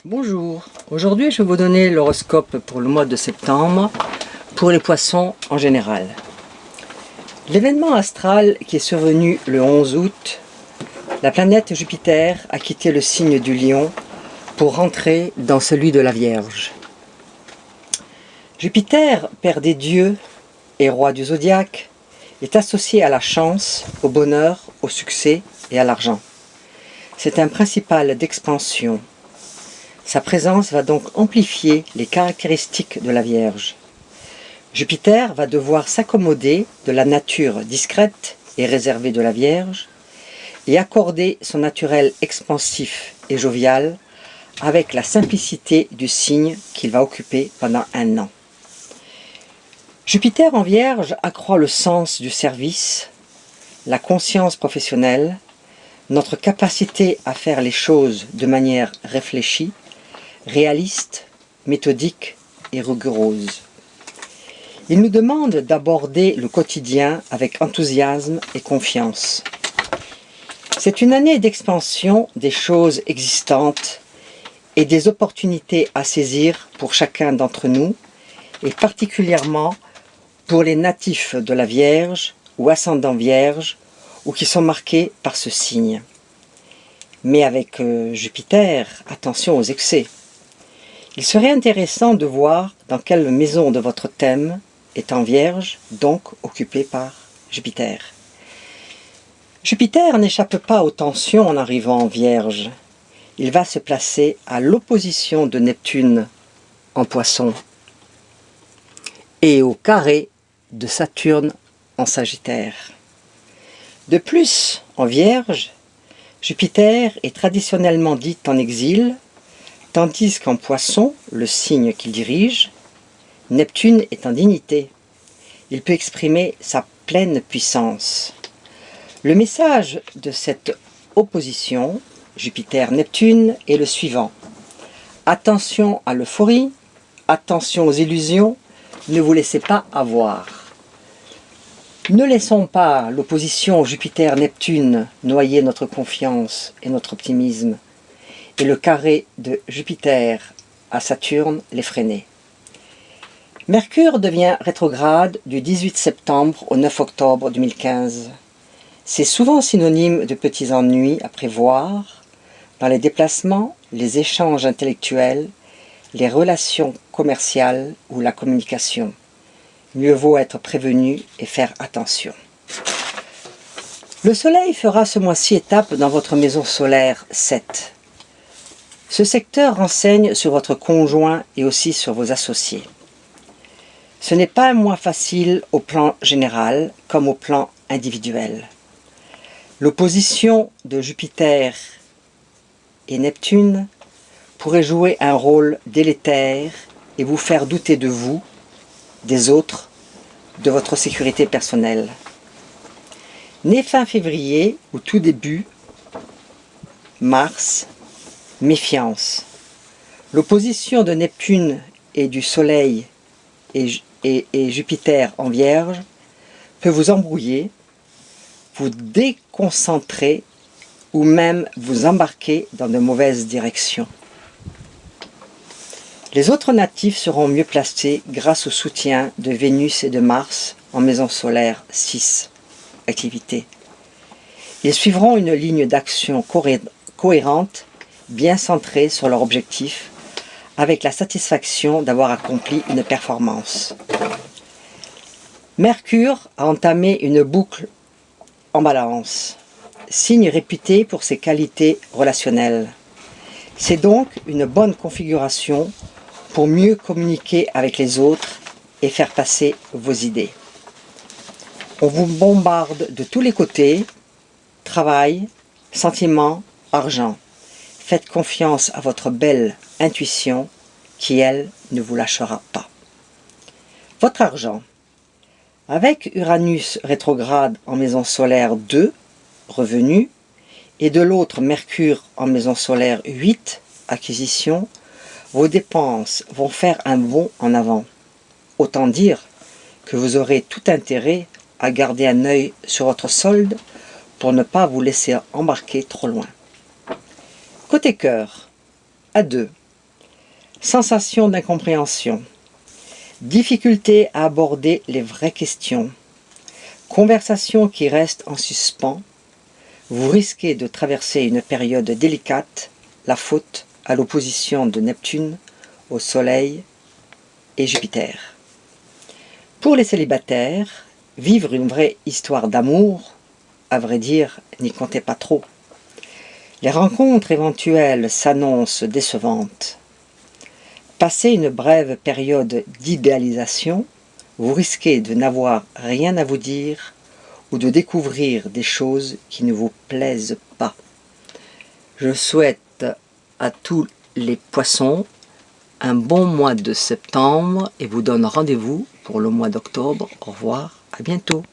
Bonjour, aujourd'hui je vais vous donner l'horoscope pour le mois de septembre pour les poissons en général. L'événement astral qui est survenu le 11 août, la planète Jupiter a quitté le signe du Lion pour rentrer dans celui de la Vierge. Jupiter, père des dieux et roi du zodiaque, est associé à la chance, au bonheur, au succès et à l'argent. C'est un principal d'expansion. Sa présence va donc amplifier les caractéristiques de la Vierge. Jupiter va devoir s'accommoder de la nature discrète et réservée de la Vierge et accorder son naturel expansif et jovial avec la simplicité du signe qu'il va occuper pendant un an. Jupiter en Vierge accroît le sens du service, la conscience professionnelle, notre capacité à faire les choses de manière réfléchie, réaliste, méthodique et rigoureuse. Il nous demande d'aborder le quotidien avec enthousiasme et confiance. C'est une année d'expansion des choses existantes et des opportunités à saisir pour chacun d'entre nous, et particulièrement pour les natifs de la Vierge ou ascendant Vierge, ou qui sont marqués par ce signe. Mais avec Jupiter, attention aux excès. Il serait intéressant de voir dans quelle maison de votre thème est en Vierge, donc occupée par Jupiter. Jupiter n'échappe pas aux tensions en arrivant en Vierge. Il va se placer à l'opposition de Neptune en Poisson et au carré de Saturne en Sagittaire. De plus, en Vierge, Jupiter est traditionnellement dit en exil, tandis qu'en Poisson, le signe qu'il dirige, Neptune est en dignité. Il peut exprimer sa pleine puissance. Le message de cette opposition, Jupiter-Neptune, est le suivant. Attention à l'euphorie, attention aux illusions, ne vous laissez pas avoir. Ne laissons pas l'opposition Jupiter-Neptune noyer notre confiance et notre optimisme, et le carré de Jupiter à Saturne les freiner. Mercure devient rétrograde du 18 septembre au 9 octobre 2015. C'est souvent synonyme de petits ennuis à prévoir dans les déplacements, les échanges intellectuels, les relations commerciales ou la communication. Mieux vaut être prévenu et faire attention. Le Soleil fera ce mois-ci étape dans votre maison solaire 7. Ce secteur renseigne sur votre conjoint et aussi sur vos associés. Ce n'est pas un mois facile au plan général comme au plan individuel. L'opposition de Jupiter et Neptune pourrait jouer un rôle délétère et vous faire douter de vous, des autres, de votre sécurité personnelle. Né fin février ou tout début mars, méfiance. L'opposition de Neptune et du Soleil et Jupiter en Vierge peut vous embrouiller, vous déconcentrer ou même vous embarquer dans de mauvaises directions. Les autres natifs seront mieux placés grâce au soutien de Vénus et de Mars en maison solaire 6, activité. Ils suivront une ligne d'action cohérente, bien centrée sur leur objectif, avec la satisfaction d'avoir accompli une performance. Mercure a entamé une boucle en balance, signe réputé pour ses qualités relationnelles. C'est donc une bonne configuration pour mieux communiquer avec les autres et faire passer vos idées. On vous bombarde de tous les côtés, travail, sentiments, argent. Faites confiance à votre belle intuition qui, elle, ne vous lâchera pas. Votre argent. Avec Uranus rétrograde en maison solaire 2, revenu, et de l'autre Mercure en maison solaire 8, acquisition, vos dépenses vont faire un bond en avant. Autant dire que vous aurez tout intérêt à garder un œil sur votre solde pour ne pas vous laisser embarquer trop loin. Côté cœur, à 2, Sensation d'incompréhension. Difficulté à aborder les vraies questions. Conversation qui reste en suspens. Vous risquez de traverser une période délicate, la faute à l'opposition de Neptune au Soleil et Jupiter. Pour les célibataires, vivre une vraie histoire d'amour, à vrai dire, n'y comptez pas trop. Les rencontres éventuelles s'annoncent décevantes. Passé une brève période d'idéalisation, vous risquez de n'avoir rien à vous dire ou de découvrir des choses qui ne vous plaisent pas. Je souhaite à tous les poissons un bon mois de septembre et vous donne rendez-vous pour le mois d'octobre. Au revoir, à bientôt.